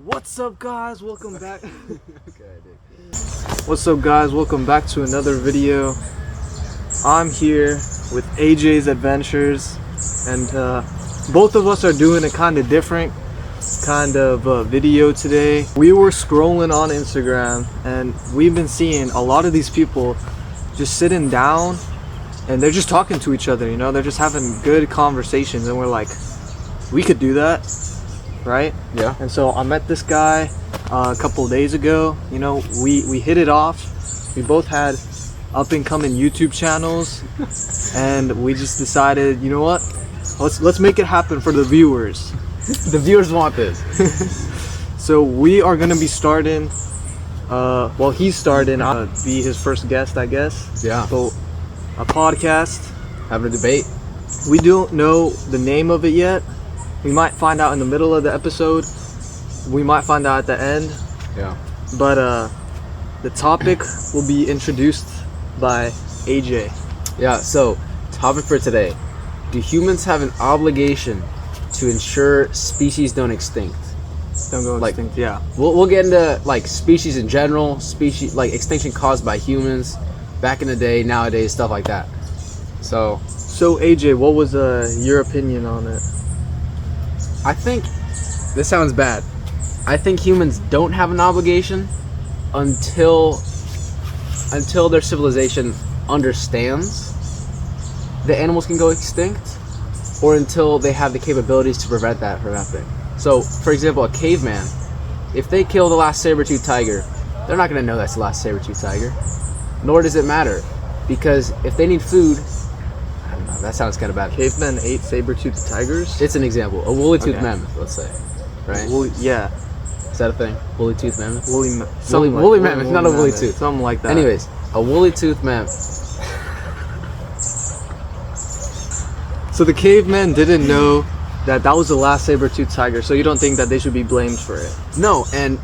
What's up, guys? Welcome back. Okay, dude. What's up, guys? Welcome back to another video. I'm here with AJ's Adventures, and both of us are doing a kind of different video today. We were scrolling on Instagram, and we've been seeing a lot of these people just sitting down, and they're just talking to each other. You know, they're just having good conversations, and we're like, we could do that, right? Yeah. And so I met this guy a couple of days ago. You know, we hit it off. We both had up and coming YouTube channels, and we just decided, you know what? Let's make it happen for the viewers. The viewers want this. So we are gonna be starting. Well, he's starting. I'll be his first guest, I guess. Yeah. So a podcast. Having a debate. We don't know the name of it yet. We might find out in the middle of the episode. We might find out at the end. Yeah. But the topic will be introduced by AJ. Yeah. So, topic for today: do humans have an obligation to ensure species don't extinct? Don't go Like- extinct. Yeah. We'll get into like species in general, species like extinction caused by humans, back in the day, nowadays, stuff like that. So AJ, what was your opinion on it? I think this sounds bad. I think humans don't have an obligation until their civilization understands the animals can go extinct, or until they have the capabilities to prevent that from happening. So, for example, a caveman, if they kill the last saber-toothed tiger, they're not going to know that's the last saber-toothed tiger. Nor does it matter, because if they need food, I don't know, that sounds kind of bad. Cavemen ate saber-toothed tigers? It's an example. A woolly-toothed Okay. mammoth, let's say. Right? Well, yeah. Is that a thing? Woolly-toothed mammoth? Woolly mammoth, not a woolly tooth. Something like that. Anyways, a woolly-toothed mammoth. So the cavemen didn't know that was the last saber-toothed tiger, so you don't think that they should be blamed for it? No, and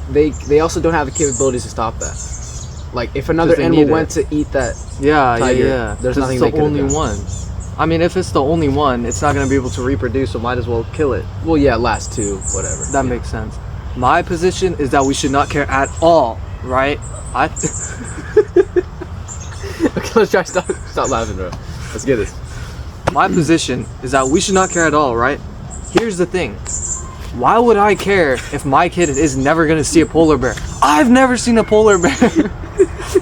they also don't have the capabilities to stop that. Like, if another 'Cause they animal need went to eat that Yeah, tiger, yeah. there's 'Cause nothing it's they the could only have done. one. I mean, if it's the only one, it's not going to be able to reproduce, so might as well kill it. Well, yeah, last two, whatever. That Yeah. makes sense. My position is that we should not care at all, right? Okay, let's try. Stop laughing, bro. Let's get this. My position is that we should not care at all, right? Here's the thing. Why would I care if my kid is never going to see a polar bear? I've never seen a polar bear.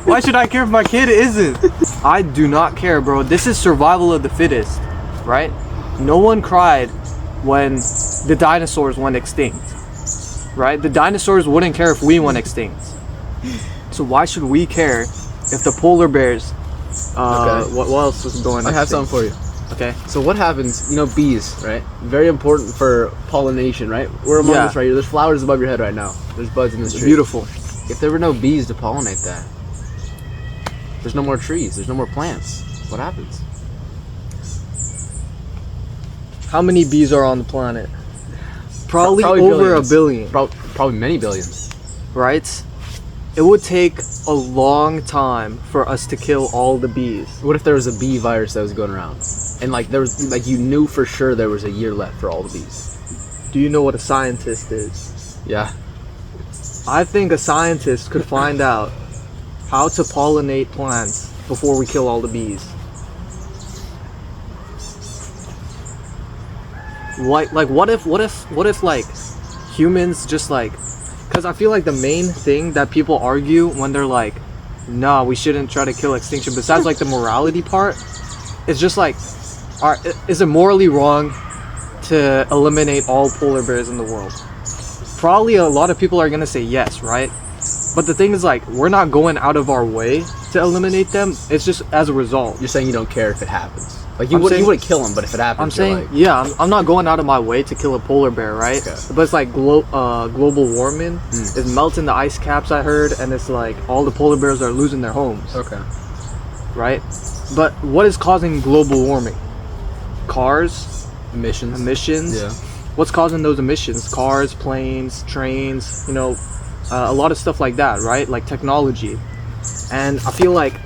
Why should I care if my kid isn't? I do not care, bro. This is survival of the fittest, right? No one cried when the dinosaurs went extinct, right? The dinosaurs wouldn't care if we went extinct. So why should we care if the polar bears, Okay. what else was going I have extinct? something for you. Okay. So what happens? You know, bees, right? Very important for pollination, right? We're among Yeah. us right here. There's flowers above your head right now. There's buds in this tree. Beautiful. If there were no bees to pollinate that, there's no more trees. There's no more plants. What happens? How many bees are on the planet? Probably over billions. a billion, Probably many billions. right? It would take a long time for us to kill all the bees. What if there was a bee virus that was going around, and like there was like you knew for sure there was a year left for all the bees? Do you know what a scientist is? Yeah. I think a scientist could find out how to pollinate plants before we kill all the bees. What if like humans just like, because I feel like the main thing that people argue when they're like, nah, we shouldn't try to kill extinction, besides like the morality part, it's just like, is it morally wrong to eliminate all polar bears in the world? Probably a lot of people are gonna say yes, right? But the thing is, like, we're not going out of our way to eliminate them. It's just as a result. You're saying you don't care if it happens. Like I'm saying- you wouldn't kill them, but if it happens, I'm saying, you're like, yeah, I'm not going out of my way to kill a polar bear, right? Okay. But it's like global warming is melting the ice caps, I heard, and it's like all the polar bears are losing their homes, okay. right? But what is causing global warming? Cars, emissions. Yeah. What's causing those emissions? Cars, planes, trains, you know, a lot of stuff like that, right? Like technology. And I feel like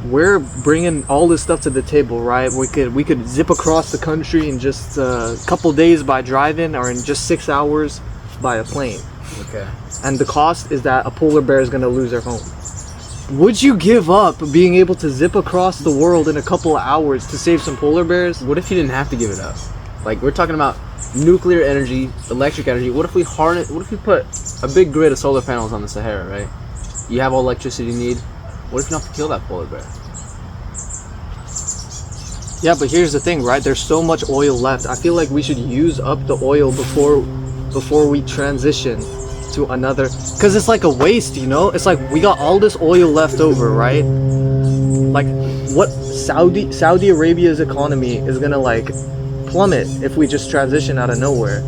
we're bringing all this stuff to the table, right? We could zip across the country in just a couple days by driving, or in just 6 hours by a plane. Okay. And the cost is that a polar bear is going to lose their home. Would you give up being able to zip across the world in a couple of hours to save some polar bears? What if you didn't have to give it up? Like, we're talking about nuclear energy, electric energy. What if we put a big grid of solar panels on the Sahara, right? You have all electricity you need. What if you don't have to kill that polar bear? Yeah, but here's the thing, right? There's so much oil left. I feel like we should use up the oil before we transition to another, because it's like a waste, you know? It's like we got all this oil left over, right? Like, what Saudi Arabia's economy is gonna like plummet if we just transition out of nowhere,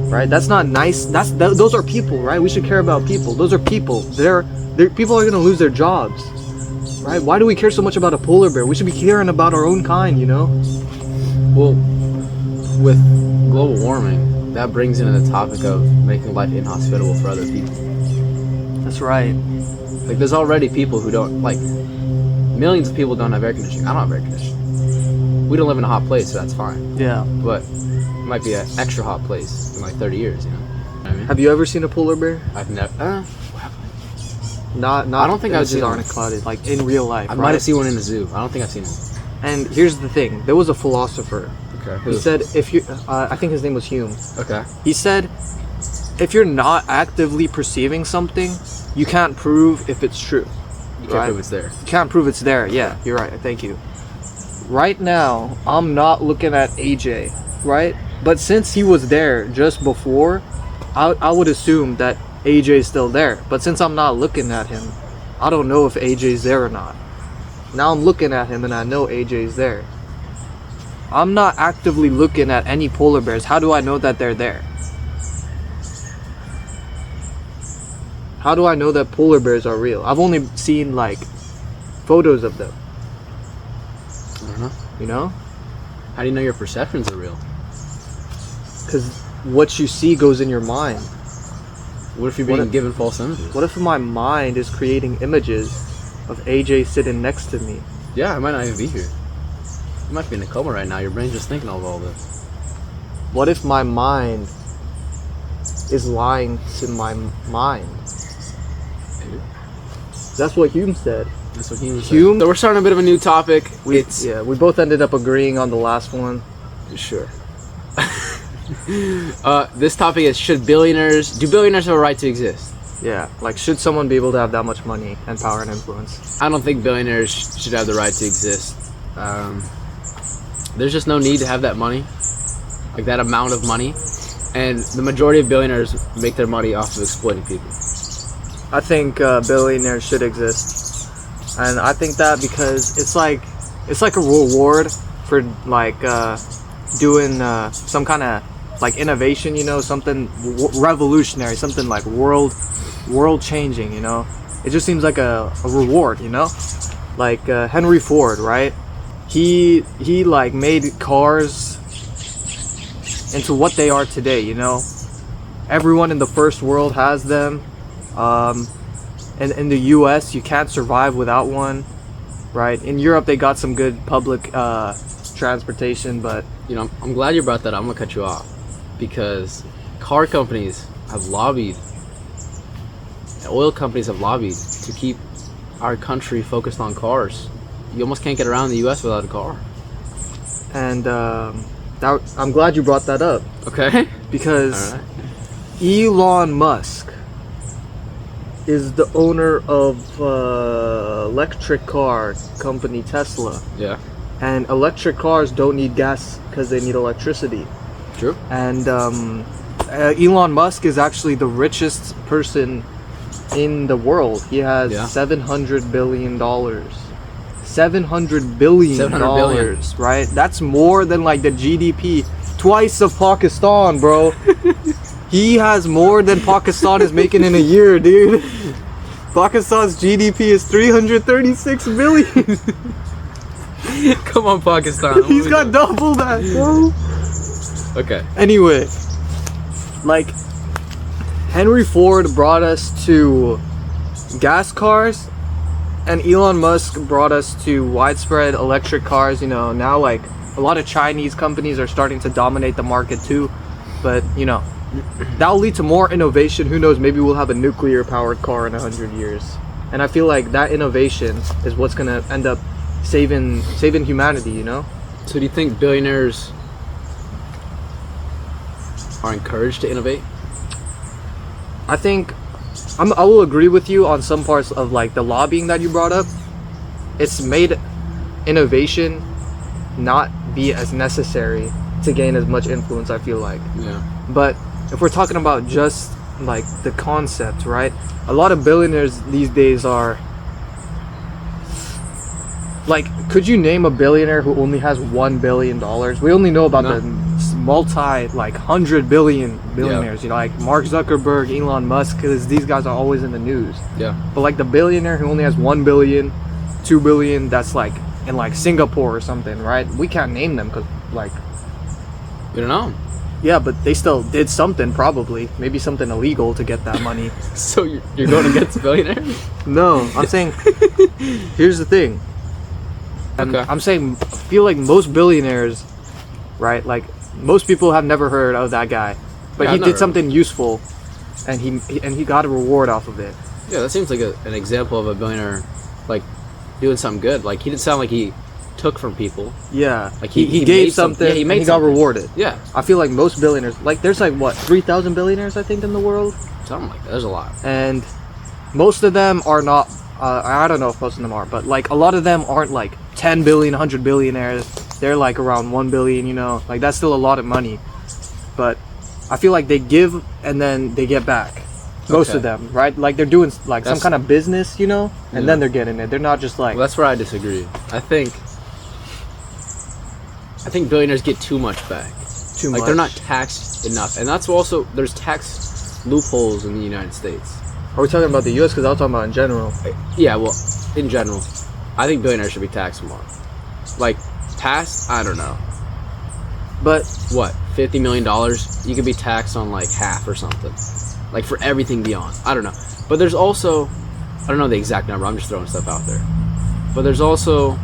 right? That's not nice. Those are people, right? We should care about people. Those are people. People are gonna lose their jobs, right? Why do we care so much about a polar bear? We should be caring about our own kind, you know? Well, with global warming, that brings in the topic of making life inhospitable for other people. That's right. Like, there's already people who don't, like, millions of people don't have air conditioning. I don't have air conditioning. We don't live in a hot place, so that's fine. Yeah. But it might be an extra hot place in like 30 years, you know? What I mean? Have you ever seen a polar bear? I've never. Not. I don't think I've seen one. Clouded, like in real life. I right? might have seen one in the zoo. I don't think I've seen one. And here's the thing: there was a philosopher. Okay. He said, if you, I think his name was Hume. Okay. He said, if you're not actively perceiving something, you can't prove if it's true. You can't prove it's there. You can't prove it's there. Yeah, you're right. Thank you. Right now, I'm not looking at AJ, right? But since he was there just before, I would assume that AJ is still there. But since I'm not looking at him, I don't know if AJ's there or not. Now I'm looking at him and I know AJ's there. I'm not actively looking at any polar bears. How do I know that they're there? How do I know that polar bears are real? I've only seen like photos of them. I don't know. You know? How do you know your perceptions are real? Because what you see goes in your mind. What if you're being given false images? What if my mind is creating images of AJ sitting next to me? Yeah, I might not even be here. You might be in a coma right now. Your brain's just thinking of all this. What if my mind is lying to my mind? That's what Hume said. That's what Hume said. Hume? So we're starting a bit of a new topic. We both ended up agreeing on the last one. Sure. This topic is, do billionaires have a right to exist? Yeah, like should someone be able to have that much money and power and influence? I don't think billionaires should have the right to exist. There's just no need to have that money, like that amount of money, and the majority of billionaires make their money off of exploiting people. I think billionaires should exist, and I think that because it's like a reward for like doing some kind of like innovation, you know, something revolutionary, something like world changing, you know. It just seems like a reward, you know, like Henry Ford, right? He like made cars into what they are today, you know. Everyone in the first world has them. And in the US you can't survive without one, right? In Europe they got some good public transportation, but you know, I'm glad you brought that up. I'm gonna cut you off because car companies have lobbied, oil companies have lobbied to keep our country focused on cars. You almost can't get around the US without a car. And I'm glad you brought that up. Okay. Because all right. Elon Musk is the owner of electric car company Tesla. Yeah. And electric cars don't need gas because they need electricity. True. And Elon Musk is actually the richest person in the world. He has $700 billion. $700 billion, right? That's more than like the GDP twice of Pakistan, bro. He has more than Pakistan is making in a year, dude. Pakistan's GDP is 336 billion. Come on, Pakistan. He's got double that, bro. Okay. Anyway, like Henry Ford brought us to gas cars, and Elon Musk brought us to widespread electric cars. You know, now like a lot of Chinese companies are starting to dominate the market too. But you know, that'll lead to more innovation. Who knows? Maybe we'll have a nuclear-powered car in 100 years. And I feel like that innovation is what's gonna end up saving humanity. You know? So do you think billionaires are encouraged to innovate? I think I will agree with you on some parts of like the lobbying that you brought up. It's made innovation not be as necessary to gain as much influence, I feel like. Yeah. But if we're talking about just like the concept, right? A lot of billionaires these days are like, could you name a billionaire who only has $1 billion? We only know about the multi, like, 100 billion billionaires, you know, like Mark Zuckerberg, Elon Musk, because these guys are always in the news. Yeah. But like the billionaire who only has 1 billion, 2 billion, that's like in like Singapore or something, right? We can't name them because like, We don't know. yeah, but they still did something, probably. Maybe something illegal to get that money. So you're going against billionaires? No, I'm saying, here's the thing. Okay. I'm saying, I feel like most billionaires, right? Like, most people have never heard of that guy, but Yeah, he I've never did something useful, and he got a reward off of it. Yeah, that seems like an example of a billionaire, like, doing something good. Like, he didn't sound like he took from people. Yeah, Like, he he gave made something. yeah, he made and he got something. rewarded. Yeah, I feel like most billionaires, like, there's like what 3,000 billionaires I think in the world, something like that. There's a lot. and most of them are not. I don't know if most of them are, but like a lot of them aren't like 10 billion, 100 billionaires. They're like around 1 billion, you know, like that's still a lot of money. But I feel like they give and then they get back. Most Okay. of them, right? Like they're doing like some That's- kind of business, you know, and Yeah. then they're getting it. They're not just like, Well, that's where I disagree. I think billionaires get too much back. too Like, much. they're not taxed enough. And that's also, there's tax loopholes in the United States. Are we talking about the U.S.? Because I was talking about in general. Yeah, well, in general, I think billionaires should be taxed more. Like, past, I don't know. But What, $50 million? You could be taxed on like half or something. Like, for everything beyond. I don't know. But there's also, I don't know the exact number, I'm just throwing stuff out there. But there's also,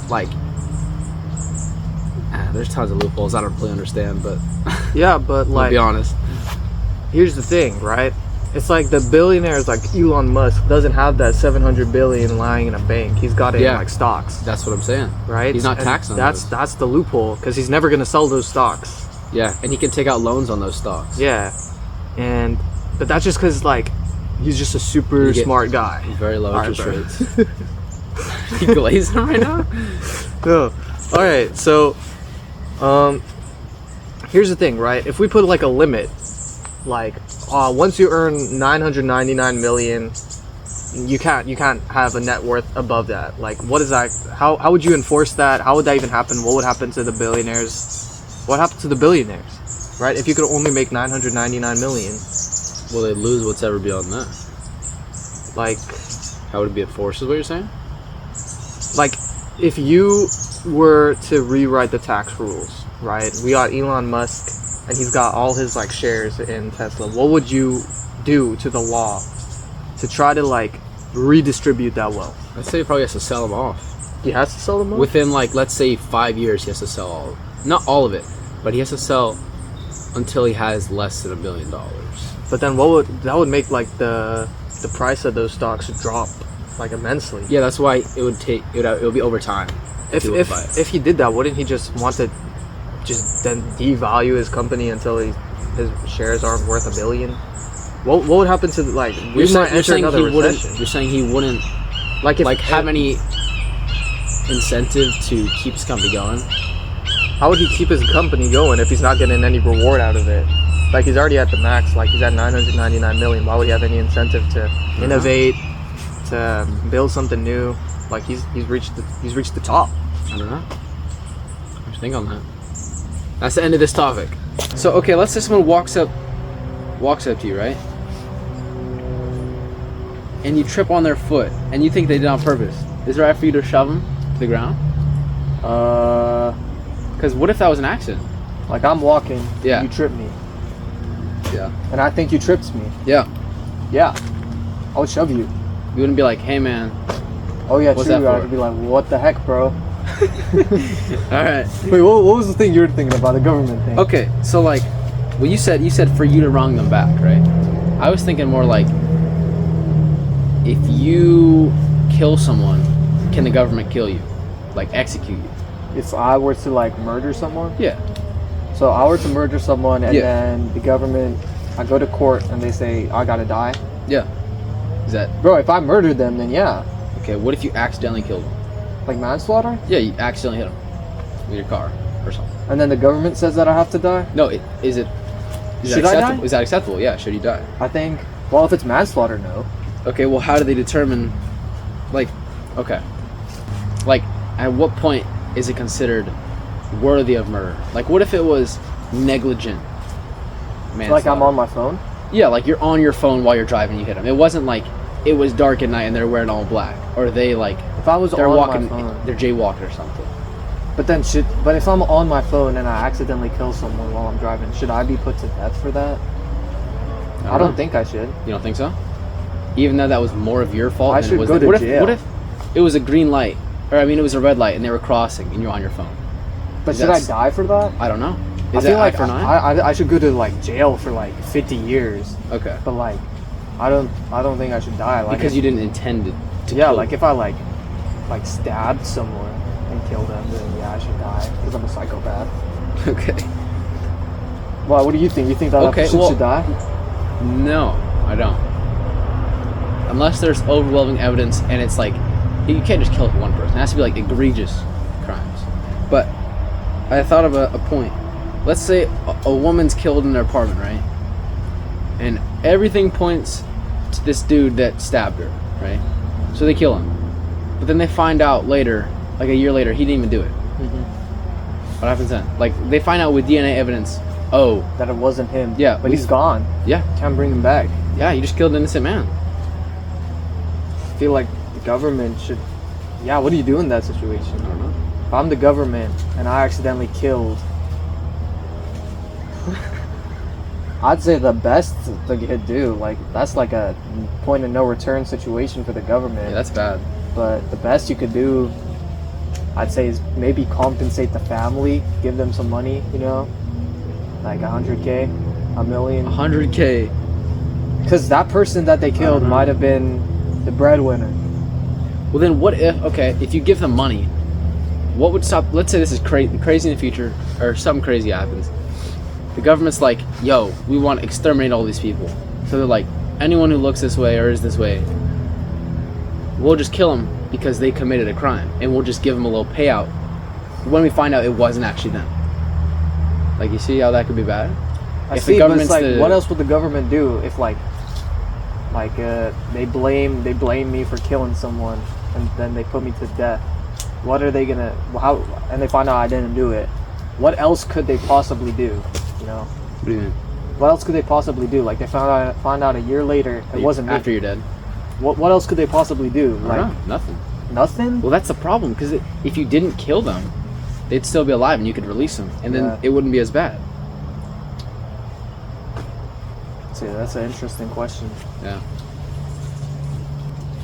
like, there's tons of loopholes I don't really understand, but yeah, but I'll like, be honest. here's the thing, right? It's like the billionaires, like Elon Musk, doesn't have that 700 billion lying in a bank. He's got it in Yeah. like stocks, That's what I'm saying. right? He's not And taxed on that's those. that's the loophole because he's never gonna sell those stocks. Yeah, and he can take out loans on those stocks. Yeah, but that's just because like he's just a super You get smart guy. Very low Alright, interest bro. rates. You glazing him right now? No. All right, so here's the thing, right? If we put like a limit, like once you earn 999 million, you can't have a net worth above that. Like, what is that? How would you enforce that? How would that even happen? What would happen to the billionaires? What happened to the billionaires, right? If you could only make 999 million, Will they lose what's ever beyond that? like How would it be enforced, is what you're saying? if you were to rewrite the tax rules, right? We got Elon Musk and he's got all his like shares in Tesla. What would you do to the law to try to like redistribute that wealth? I'd say he probably has to sell them off. He has to sell them all? Within, like, let's say 5 years, he has to sell all of it. Not all of it, but he has to sell until he has less than $1 billion. But then that would make like the price of those stocks drop like immensely. Yeah, that's why it would be over time. If he did that, wouldn't he just want to just then devalue his company until his shares aren't worth $1 billion? What would happen to like we might enter another recession? You're saying he wouldn't Like if have any incentive to keep his company going? how would he keep his company going if he's not getting any reward out of it? Like he's already at the max. Like he's at 999 million. Why would he have any incentive to innovate, to build something new? Like he's reached the top. I don't know. What do you think on that? That's the end of this topic. So okay, let's say someone walks up to you, right? And you trip on their foot, and you think they did it on purpose. Is it right for you to shove them to the ground? Because what if that was an accident? Like I'm walking, Yeah. you trip me, Yeah. and I think you tripped me. Yeah. Yeah, I would shove you. You wouldn't be like, hey man. Oh yeah, What's true. that I for? would be like, what the heck, bro? All right. Wait, what was the thing you were thinking about, the government thing? Okay, so like, Well, you said for you to wrong them back, right? I was thinking more like, if you kill someone, can the government kill you, like execute you? If I were to like murder someone, Yeah. so I were to murder someone, and Yeah. then the government, I go to court and they say I gotta die. Yeah. Is that Bro, if I murdered them, then yeah, okay? What if you accidentally killed them? like manslaughter, Yeah, you accidentally hit them with your car or something. and then the government says that I have to die. No, is Should that I acceptable? die? Is that acceptable? Yeah. Should you die? I think. Well, if it's manslaughter, no. Okay. Well, how do they determine? Like, okay. Like, at what point is it considered worthy of murder? Like, what if it was negligent manslaughter? Like I'm on my phone. Yeah, like you're on your phone while you're driving, you hit them. It wasn't like it was dark at night and they're wearing all black, or they like If I was they're on walking, my phone, they're jaywalking or something. but if I'm on my phone and I accidentally kill someone while I'm driving, should I be put to death for that? I don't think I should. You don't think so? Even though that was more of your fault. I than should it was go to jail. What if it was a green light, or I mean, it was a red light, and they were crossing, and you're on your phone? But should I die for that? I don't know. I Is feel that like eye for an eye? I should go to like jail for like 50 years. Okay. But like, I don't think I should die. Like Because if, you didn't intend to yeah, kill like them. if I like stabbed someone and killed them, then yeah, I should die because I'm a psychopath. Okay. Well, what do you think? You think that Okay, person well- should die? No, I don't. Unless there's overwhelming evidence and it's like, you can't just kill one person. It has to be like egregious crimes. But I thought of a point. Let's say a woman's killed in their apartment, right? And everything points to this dude that stabbed her, right? So they kill him. But then they find out later, like a year later, he didn't even do it. What happens then? Like, they find out with DNA evidence, oh, That it wasn't him. Yeah, but he's gone. yeah, Can't bring him back. yeah, you just killed an innocent man. I feel like the government should. Yeah, what do you do in that situation? I don't know. If I'm the government and I accidentally killed, I'd say the best they could do, like that's like a point of no return situation for the government. Yeah, that's bad. But the best you could do, I'd say, is maybe compensate the family, give them some money, you know, like 100K, a million. 100K. Because that person that they killed know. might have been the breadwinner. Well, then what if, okay, if you give them money, what would stop, let's say this is crazy in the future, or something crazy happens. The government's like, yo, we want to exterminate all these people. So they're like, anyone who looks this way or is this way, we'll just kill them because they committed a crime. And we'll just give them a little payout when we find out it wasn't actually them. Like, you see how that could be bad? I If see, the but it's government's like, the- what else would the government do if they blame me for killing someone and then they put me to death? What are they gonna? How? And they find out I didn't do it. What else could they possibly do? You know, What do you mean? what else could they possibly do? Like they find out a year later it wasn't me. After you're dead. What else could they possibly do? I Like don't know, nothing. nothing. Well, that's the problem, because if you didn't kill them, they'd still be alive and you could release them, and then Yeah. it wouldn't be as bad. See, that's an interesting question. Yeah.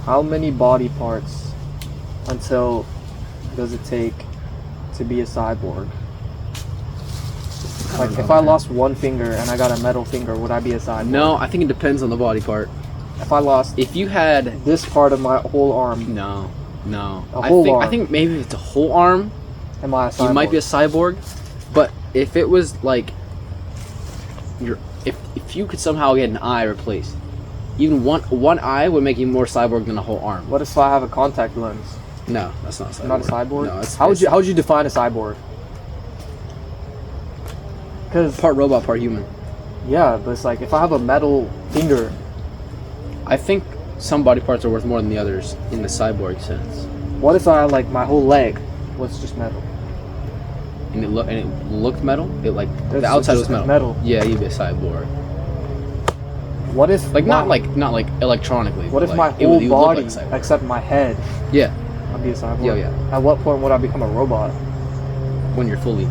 How many body parts until does it take to be a cyborg? Like, if I lost one finger and I got a metal finger, would I be a cyborg? No, I think it depends on the body part. If I lost If you had this part of my whole arm, no, A whole I arm. think maybe if it's a whole arm, am I a cyborg? you might be a cyborg. But if it was like if you could somehow get an eye replaced, even one eye would make you more cyborg than a whole arm. What if I have a contact lens? No, that's not a cyborg. Not a cyborg? No, it's How would you define a cyborg? Because part robot, part human. yeah, but it's like if I have a metal finger, I think some body parts are worth more than the others in the cyborg sense. what if I like my whole leg was just metal? And it looked metal. It like It's the outside just was metal. metal. Yeah, you'd be a cyborg. What if Like not like electronically. What but if my like, it whole would- you would look body, like a cyborg. except my head, Yeah, I'd be a cyborg? Yeah, yeah. At what point would I become a robot? when you're fully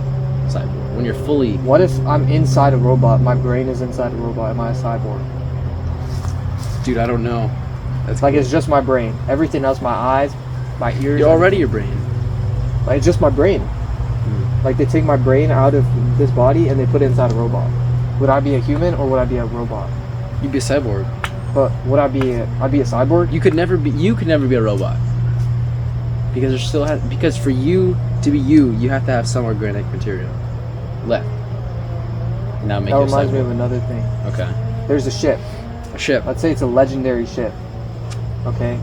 cyborg. When you're fully What if I'm inside a robot, my brain is inside a robot, am I a cyborg? dude, I don't know. That's Like it's just my brain. Everything else, my eyes, my ears. you're already your brain. Like, it's just my brain. Like they take my brain out of this body and they put it inside a robot. would I be a human or would I be a robot? You'd be a cyborg. But would I'd be a cyborg? You could never be a robot. Because because for you to be you have to have some organic material left. Now make That you a reminds me cyborg. of another thing. Okay. There's a ship. A ship. Let's say it's a legendary ship. Okay?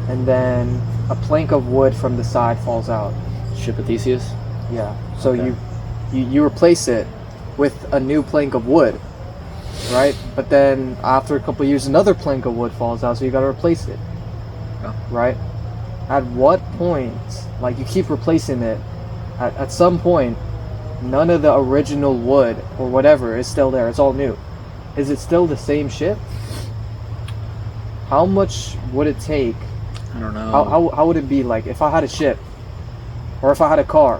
And then a plank of wood from the side falls out. Ship of Theseus. Yeah. So Okay. you replace it with a new plank of wood. Right? But then after a couple of years another plank of wood falls out, so you gotta replace it. Oh. Right? At what point, like you keep replacing it, at some point, none of the original wood or whatever is still there. It's all new. Is it still the same ship? How much would it take? I don't know. How would it be like if I had a ship, or if I had a car,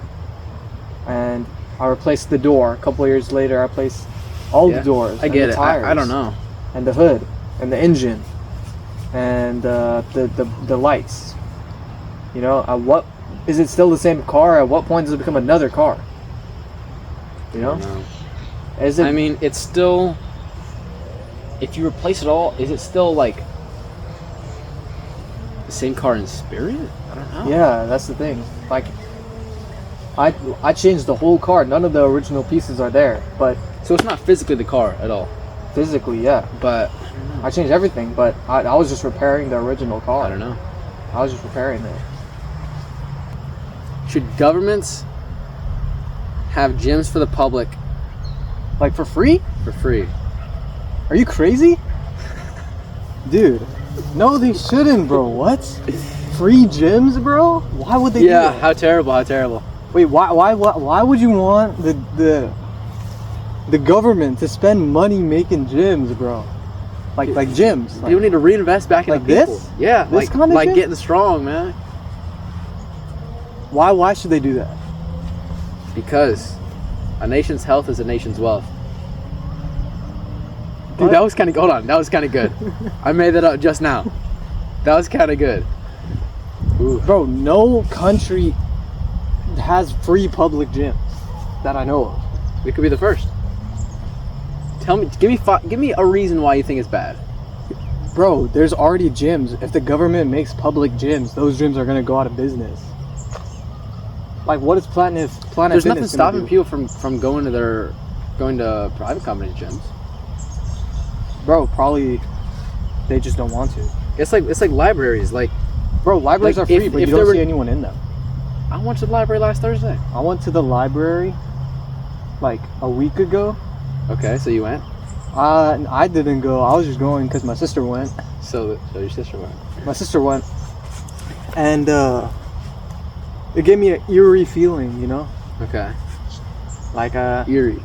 and I replaced the door? A couple of years later, I replaced all the doors. I get and the it. tires, I don't know. and the hood, and the engine, and the lights. You know, at what is it still the same car? At what point does it become another car? You know, I don't know. is it? I mean, it's still. If you replace it all, is it still like the same car in spirit? I don't know. Yeah, that's the thing. Like, I changed the whole car. None of the original pieces are there, but So it's not physically the car at all, physically, yeah. but I changed everything, but I was just repairing the original car. I don't know. I was just repairing it. Should governments have gyms for the public Like for free? for free? Are you crazy? Dude, no, they shouldn't, bro. What? Free gyms, bro? Why would they do Yeah, that? how terrible, how terrible. Wait, why would you want the government to spend money making gyms, bro? Like gyms. Like, People need to reinvest back in Like the people. this? Yeah, This kind of like gym? getting strong, man. why should they do that? Because a nation's health is a nation's wealth. Dude, What? that was kind of hold on. That was kind of good. I made that up just now. That was kind of good. Ooh. Bro, no country has free public gyms that I know of. We could be the first. Give me a reason why you think it's bad. Bro, there's already gyms. If the government makes public gyms, those gyms are gonna go out of business. Like, what is Planet There's Fitness nothing gonna stopping do? people from going to private company gyms. Bro, probably they just don't want to. It's like libraries. Like, Bro, libraries Like, are free, if- but if you there don't were- see anyone in them. I went to the library last Thursday. I went to the library like a week ago. Okay, so you went. I didn't go. I was just going because my sister went. So your sister went. My sister went, and it gave me an eerie feeling, you know, Okay. like Eerie.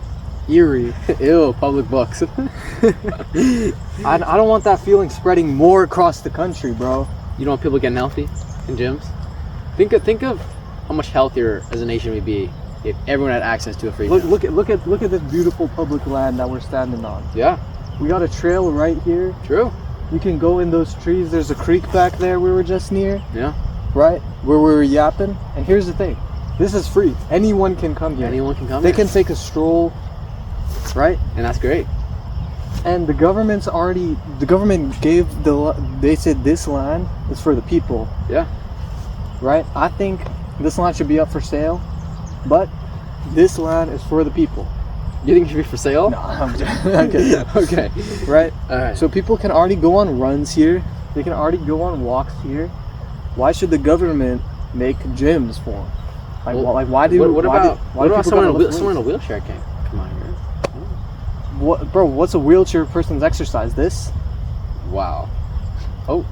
eerie. Ew, public books. I don't want that feeling spreading more across the country, bro. You don't want people getting healthy in gyms? Think of how much healthier as a nation we'd be if everyone had access to a free gym. Look at this beautiful public land that we're standing on. Yeah, We got a trail right here. true. You can go in those trees. There's a creek back there we were just near, Yeah. right? Where we were yapping. And here's the thing. This is free. Anyone can come here. Anyone can come They here. can take a stroll, right? And that's great. And the government they said this land is for the people, Yeah. right? I think this land should be up for sale, but this land is for the people. You think it should be for sale? No, I'm just, okay. Okay. Right? All right. So people can already go on runs here. They can already go on walks here. Why should the government make gyms for them? Like, Well, why do what why about do, why do people someone gotta lift someone in a weights? wheelchair can't come out here? What, bro? What's a wheelchair person's exercise? This? Wow. Oh.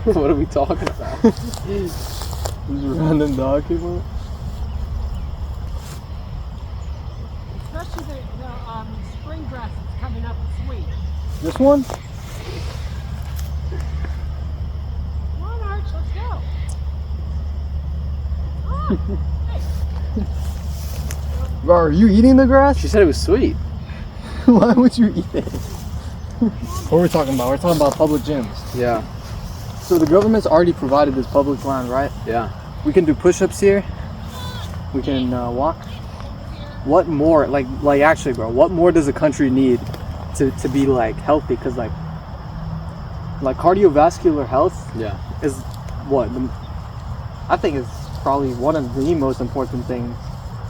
What are we talking about? This random dog came up. Especially the spring grass that's coming up is sweet. This one? Come on, Arch, let's go. Ah, hey, Bro, are you eating the grass? She said it was sweet. Why would you eat it? What are we talking about? We're talking about public gyms. Yeah. So the government's already provided this public land, right? Yeah. We can do push-ups here. We can walk. what more, like actually, bro, what more does a country need to be like healthy? Because like cardiovascular health is what I think is probably one of the most important things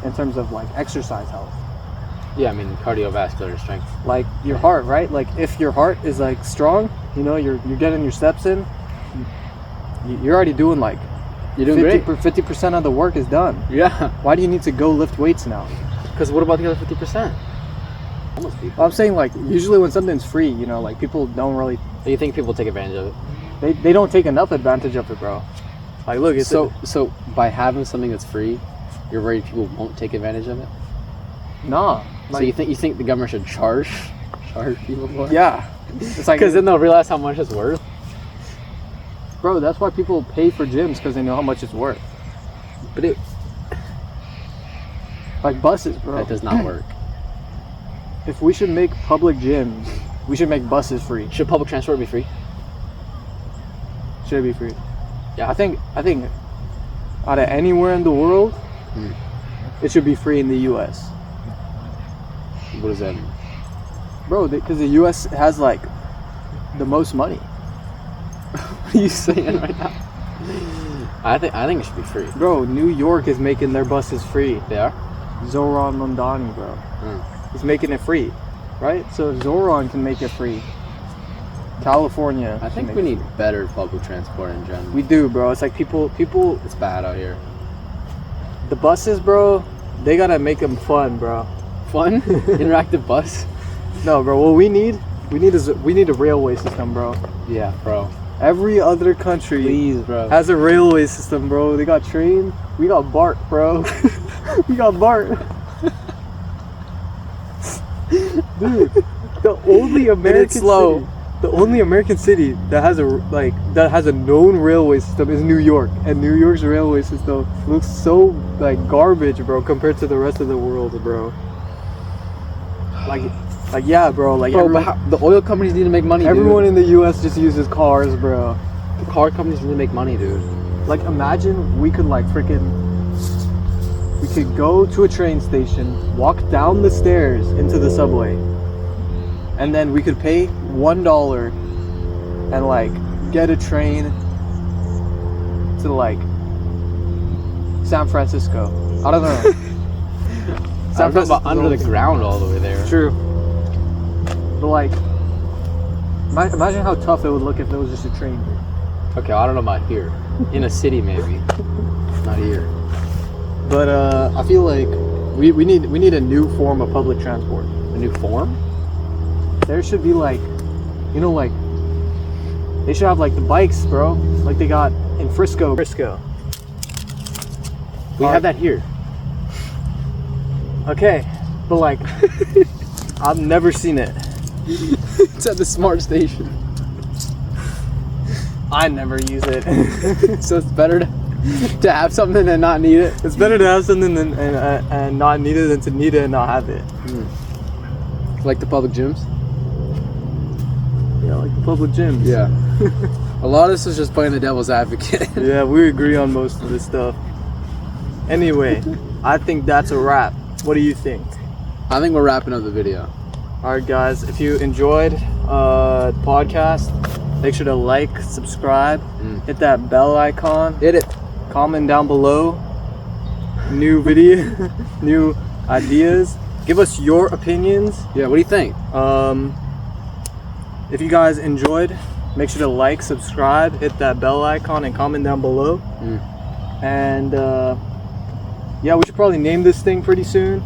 in terms of like exercise health. Yeah, I mean cardiovascular strength. Like your heart, right? Like if your heart is like strong, you know, you're getting your steps in, you're already doing like you're doing 50% of the work is done. Yeah. Why do you need to go lift weights now? Because what about the other 50%? Almost people. Well, I'm saying like usually when something's free, you know, like people don't really. Do you think people take advantage of it? They don't take enough advantage of it, bro. Like look, it's so by having something that's free, you're worried people won't take advantage of it? Nah. So you think the government should charge people for it? Yeah. It's like because then they'll realize how much it's worth. Bro, that's why people pay for gyms, because they know how much it's worth. But it like buses, bro. that does not work. If we should make public gyms, we should make buses free. Should public transport be free? Should it be free? Yeah. I think out of anywhere in the world, it should be free in the U.S. What does that mean? Bro, because the U.S. has like the most money. What are you saying right now? I think it should be free. Bro, New York is making their buses free. They are? Zoran Mondani, bro. He's making it free, right? So if Zoran can make it free, California. I think we need better public transport in general. We do, bro. It's like people. It's bad out here. The buses, bro. They gotta make them fun, bro. Fun? Interactive bus? No, bro. What we need a railway system, bro. Yeah, bro. Every other country has a railway system, bro. They got train. We got BART, bro. We got BART. Dude, the only American city that has a known railway system is New York, and New York's railway system looks so like garbage, bro, compared to the rest of the world, bro. Like yeah, bro. Like bro, but the oil companies need to make money. Everyone in the U.S. just uses cars, bro. The car companies need to make money, dude. Like imagine we could go to a train station, walk down the stairs into the subway, and then we could pay $1 and like get a train to like San Francisco. I don't know. San Francisco under the ground all the way there. True. But like, imagine how tough it would look if it was just a train. Okay, I don't know about here. In a city, maybe. Not here. But I feel like we need a new form of public transport. A new form? There should be like, you know, like they should have like the bikes, bro, like they got in Frisco. We have that here. Okay, but like I've never seen it. It's at the smart station. I never use it. So it's better to have something and not need it. It's better to have something and not need it than to need it and not have it. Like the public gyms? Yeah, like the public gyms. Yeah. A lot of this is just playing the devil's advocate. Yeah, we agree on most of this stuff. Anyway, I think that's a wrap. What do you think? I think we're wrapping up the video. Alright guys, if you enjoyed the podcast, make sure to like, subscribe, hit that bell icon, Hit it. comment down below, new video, new ideas, give us your opinions. Yeah, what do you think? If you guys enjoyed, make sure to like, subscribe, hit that bell icon, and comment down below. And yeah, we should probably name this thing pretty soon.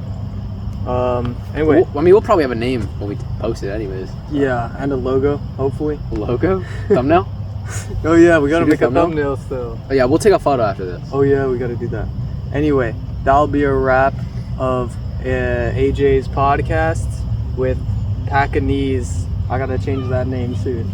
Anyway, we'll probably have a name when we post it anyways. Yeah, and a logo, hopefully. A logo? Thumbnail? Oh yeah, we gotta Should we make a thumbnail? thumbnail still. Oh yeah, we'll take a photo after this. Oh yeah, we gotta do that. Anyway, that'll be a wrap of AJ's podcast with Pacanese. I gotta change that name soon.